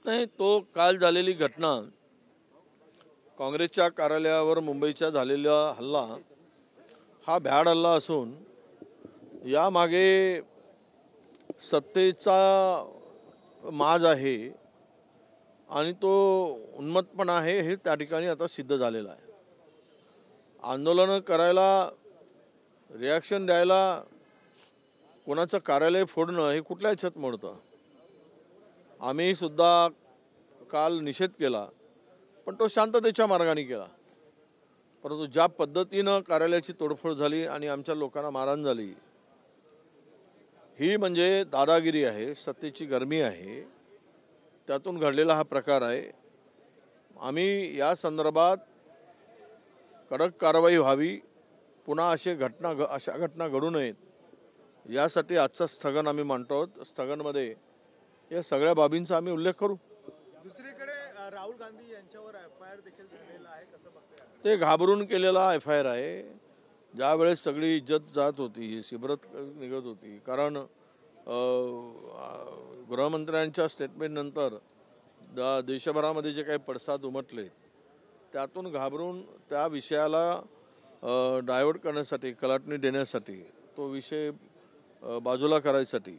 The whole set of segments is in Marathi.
नाही, तो काल झालेली घटना काँग्रेसच्या कार्यालयावर मुंबईच्या झालेला हल्ला हा भ्याड हल्ला असून यामागे सत्तेचा माज आहे आणि तो उन्मत्तपणा आहे हे त्या ठिकाणी आता सिद्ध झालेलं आहे. आंदोलनं करायला, रिॲक्शन द्यायला कोणाचं कार्यालय फोडणं हे कुठल्या ह्याच्यात मोडतं. आम्ही सुद्धा काल निषेध केला, पण तो शांततेच्या मार्गाने केला. परंतु ज्या पद्धतीनं कार्यालयाची तोडफोड झाली आणि आमच्या लोकांना मारहाण झाली, ही म्हणजे दादागिरी आहे, सत्तेची गरमी आहे, त्यातून घडलेला हा प्रकार आहे. आम्ही या संदर्भात कडक कारवाई व्हावी, पुन्हा अशा घटना घडू नयेत यासाठी आजचं स्थगन आम्ही मांडतो आहोत. स्थगनमध्ये या सगळ्या बाबींचा आम्ही उल्लेख करू. दुसरीकडे राहुल गांधी यांच्यावर FIR देखील झालेला आहे, कसं बघताय? ते घाबरून केलेला FIR आहे. ज्यावेळेस सगळी इज्जत जात होती, शिबरत निघत होती, कारण गृहमंत्र्यांच्या स्टेटमेंटनंतर देशभरामध्ये जे काही पडसाद उमटले त्यातून घाबरून त्या विषयाला डायव्हर्ट करण्यासाठी, कलाटणी देण्यासाठी, तो विषय बाजूला करायसाठी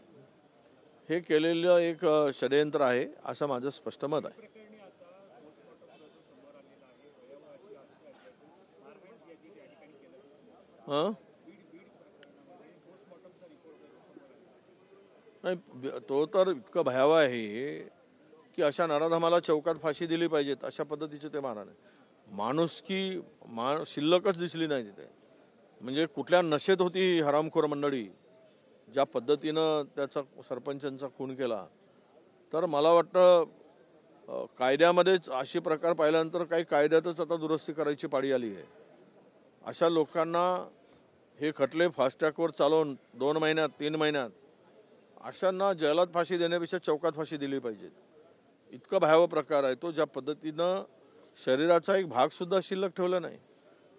हे केलेलं एक षडयंत्र आहे असं माझं स्पष्ट मत आहे. नाही, तो तर इतकं भयावह आहे की अशा नराधमाला चौकात फाशी दिली पाहिजेत अशा पद्धतीचे ते मारहाण आहे. माणुसकी शिल्लकच दिसली नाही तिथे. म्हणजे कुठल्या नशेत होती ही हरामखोर मंडळी, ज्या पद्धतीनं त्याचा सरपंचांचा खून केला. तर मला वाटतं कायद्यामध्येच अशी प्रकार पाहिल्यानंतर काही कायद्यातच आता दुरुस्ती करायची पाळी आली आहे. अशा लोकांना हे खटले फास्ट ट्रॅकवर चालवून 2 महिन्यात 3 महिन्यात अशांना जैलात फाशी देण्यापेक्षा चौकात फाशी दिली पाहिजे. इतका भयावह प्रकार आहे तो. ज्या पद्धतीनं शरीराचा एक भागसुद्धा शिल्लक ठेवला नाही,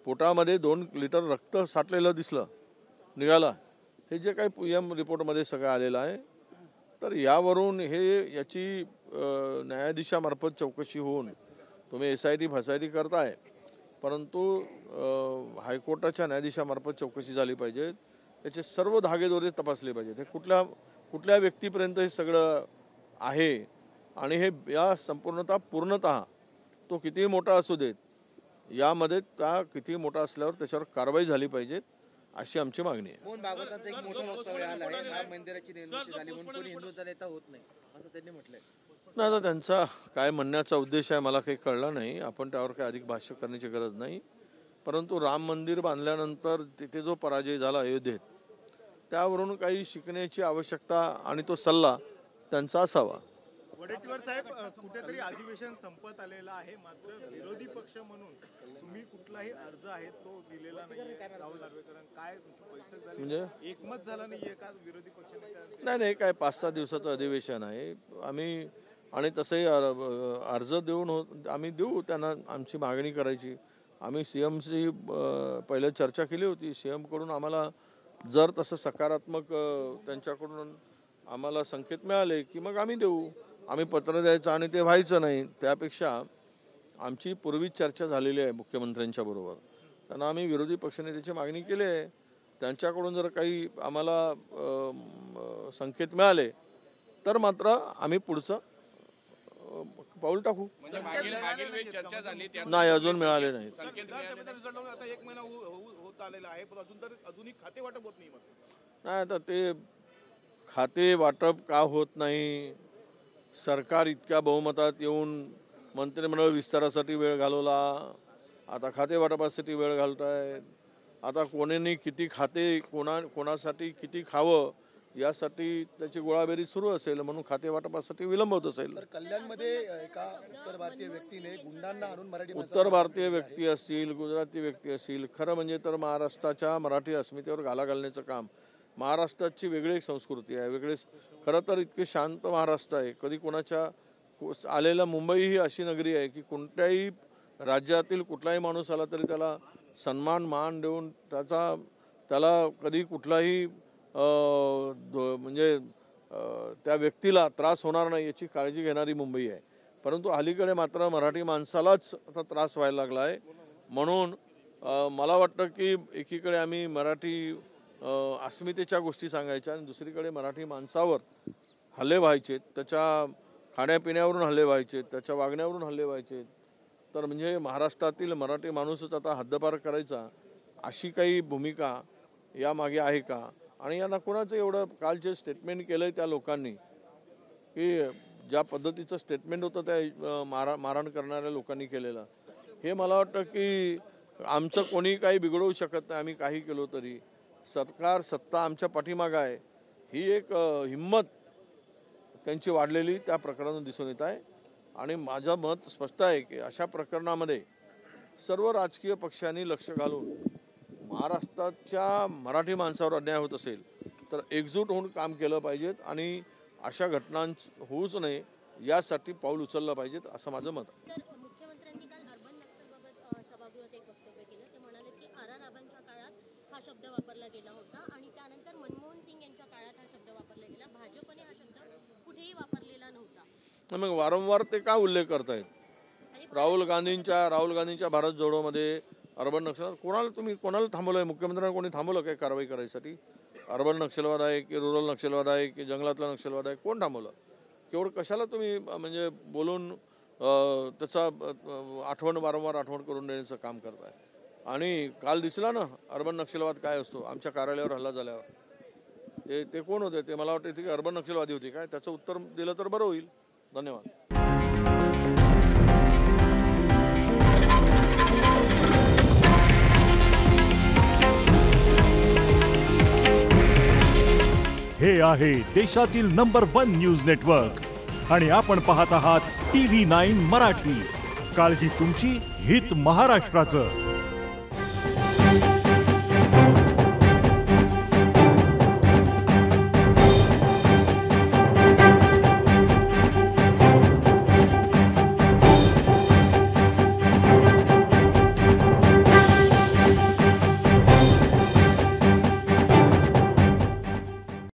पोटामध्ये 2 लिटर रक्त साठलेलं निघाला, हे जे काही PM रिपोर्टमध्ये सगळं आलेलं आहे. तर यावरून याची न्यायाधीशामार्फत चौकशी होऊन, तुम्ही SIT FIT करताय, परंतु हायकोर्टाच्या न्यायाधीशामार्फत चौकशी झाली पाहिजे. याचे सर्व धागेदोरे तपासले पाहिजेत. हे कुठल्या व्यक्तीपर्यंत हे सगळं आहे आणि हे या पूर्णतः तो कितीही मोठा असू देत, यामध्ये त्या किती मोठा असल्यावर त्याच्यावर कारवाई झाली पाहिजे अशी आमची मागणी आहे. मोहन भागवतांचं एक मोठं वक्तव्य आलं आहे, राम मंदिराची निर्मिती झाली म्हणून कोणी हिंदूचा नेता होत नाही असं त्यांनी म्हटलंय. नाही, आता त्यांचा काय म्हणण्याचा उद्देश आहे मला काही कळला नाही. आपण त्यावर काही अधिक भाष्य करण्याची गरज नाही. परंतु राम मंदिर बांधल्यानंतर तिथे जो पराजय झाला अयोध्येत, त्यावरून काही शिकण्याची आवश्यकता आणि तो सल्ला त्यांचा असावा. वडेट्टीवार साहेब, कुठेतरी अधिवेशन संपत आलेलं आहे, मात्र विरोधी पक्ष म्हणून तुम्ही कुठलाही अर्ज आहे तो दिलेला नाहीये. राहुल नार्वेकर काय बैठक झाली, म्हणजे एकमत झालं नाहीये का विरोधी पक्ष? नाही, काय 5-6 दिवसाचं अधिवेशन आहे. आम्ही आणि तसंही अर्ज देऊन आम्ही देऊ त्यांना आमची मागणी करायची. आम्ही CMशी पहिले चर्चा केली होती. CM कडून आम्हाला जर तसं सकारात्मक त्यांच्याकडून आम्हाला संकेत मिळाले की मग आम्ही देऊ. आम्ही पत्र द्यायचं आणि ते व्हायचं नाही. त्यापेक्षा आमची पूर्वीच चर्चा झालेली आहे मुख्यमंत्र्यांच्या बरोबर. त्यांना आम्ही विरोधी पक्षनेत्याची मागणी केली आहे. त्यांच्याकडून जर काही आम्हाला संकेत मिळाले तर मात्र आम्ही पुढचं पाऊल टाकू. नाही, अजून मिळाले नाही. आता 1 महिना होत आलेला आहे, पण अजूनही खाते वाटप होत नाही. नाही, आता ते खाते वाटप का होत नाही? सरकार इतक्या बहुमतात येऊन मंत्रिमंडळ विस्तारासाठी वेळ घालवला, आता खाते वाटपासाठी वेळ घालतायत. आता कोणीने किती खाते कोणासाठी किती खावं यासाठी त्याची गोळाबेरी सुरू असेल, म्हणून खाते वाटपासाठी विलंब होत असेल. कल्याणमध्ये एका उत्तर भारतीय व्यक्तीने गुंडांना आणून मराठी उत्तर भारतीय व्यक्ती असतील, गुजराती व्यक्ती असतील, खरं म्हणजे तर महाराष्ट्राच्या मराठी अस्मितेवर घाला घालण्याचं काम. महाराष्ट्राची वेगळी एक संस्कृती आहे, वेगळेच खरं तर इतके शांत महाराष्ट्र आहे. कधी कोणाच्या आलेला मुंबई ही अशी नगरी आहे की कोणत्याही राज्यातील कुठलाही माणूस आला तरी त्याला सन्मान मान देऊन त्याला कधी कुठलाही म्हणजे त्या व्यक्तीला त्रास होणार नाही याची काळजी घेणारी मुंबई आहे. परंतु अलीकडे मात्र मराठी माणसालाच आता त्रास व्हायला लागला आहे. म्हणून मला वाटतं की एकीकडे आम्ही मराठी अस्मितेच्या गोष्टी सांगायच्या आणि दुसरीकडे मराठी माणसावर हल्ले व्हायचे, त्याच्या खाण्यापिण्यावरून हल्ले व्हायचे, त्याच्या वागण्यावरून हल्ले व्हायचे. तर म्हणजे महाराष्ट्रातील मराठी माणूसच आता हद्दपार करायचा अशी काही भूमिका यामागे आहे का? आणि यांना कोणाचं एवढं काल जे स्टेटमेंट केलं आहे त्या लोकांनी, की ज्या पद्धतीचं स्टेटमेंट होतं त्या मारहाण करणाऱ्या लोकांनी केलेलं, हे मला वाटतं की आमचं कोणी काही बिघडवू शकत नाही. आम्ही काही केलो तरी सरकार सत्ता आमच्या पाठीमागं आहे, ही एक हिंमत त्यांची वाढलेली त्या प्रकरणातून दिसून येत आहे. आणि माझं मत स्पष्ट आहे की अशा प्रकरणामध्ये सर्व राजकीय पक्षांनी लक्ष घालून महाराष्ट्राच्या मराठी माणसावर अन्याय होत असेल तर एकजूट होऊन काम केलं पाहिजेत आणि अशा घटना होऊच नये यासाठी पाऊल उचललं पाहिजेत असं माझं मत आहे. सर, मुख्यमंत्र्यांनी काल अर्बन नक्षलबाबत सभागृहात एक वक्तव्य केलं. ते म्हणाले की आर आबांच्या काळात हा शब्द वापरला गेला होता आणि त्यानंतर मनमोहन सिंग यांच्या काळात हा शब्द वापरला गेला. भाजपने हा शब्द कुठेही वापरलेला नव्हता. मग वारंवार ते का उल्लेख करतायत? राहुल गांधींच्या भारत जोडोमध्ये अर्बन नक्षलवाद कोणाला थांबवलंय? मुख्यमंत्र्यांना कोणी थांबवलं काय कारवाई करायसाठी? अर्बन नक्षलवाद आहे की रुरल नक्षलवाद आहे की जंगलातला नक्षलवाद आहे, कोण थांबवलं? केवळ कशाला तुम्ही म्हणजे बोलून त्याचा वारंवार आठवण करून देण्याचं काम करताय? आणि काल दिसला ना अर्बन नक्षलवाद काय असतो. आमच्या कार्यालयावर हल्ला झाल्यावर ते कोण होते? ते मला वाटतं की अर्बन नक्षलवादी होते काय? त्याचं उत्तर दिलं तर बरं होईल. धन्यवाद. हे आहे देशातील नंबर 1 न्यूज नेटवर्क आणि आपण पाहत आहात TV9 मराठी. काळजी तुमची, हित महाराष्ट्राचं.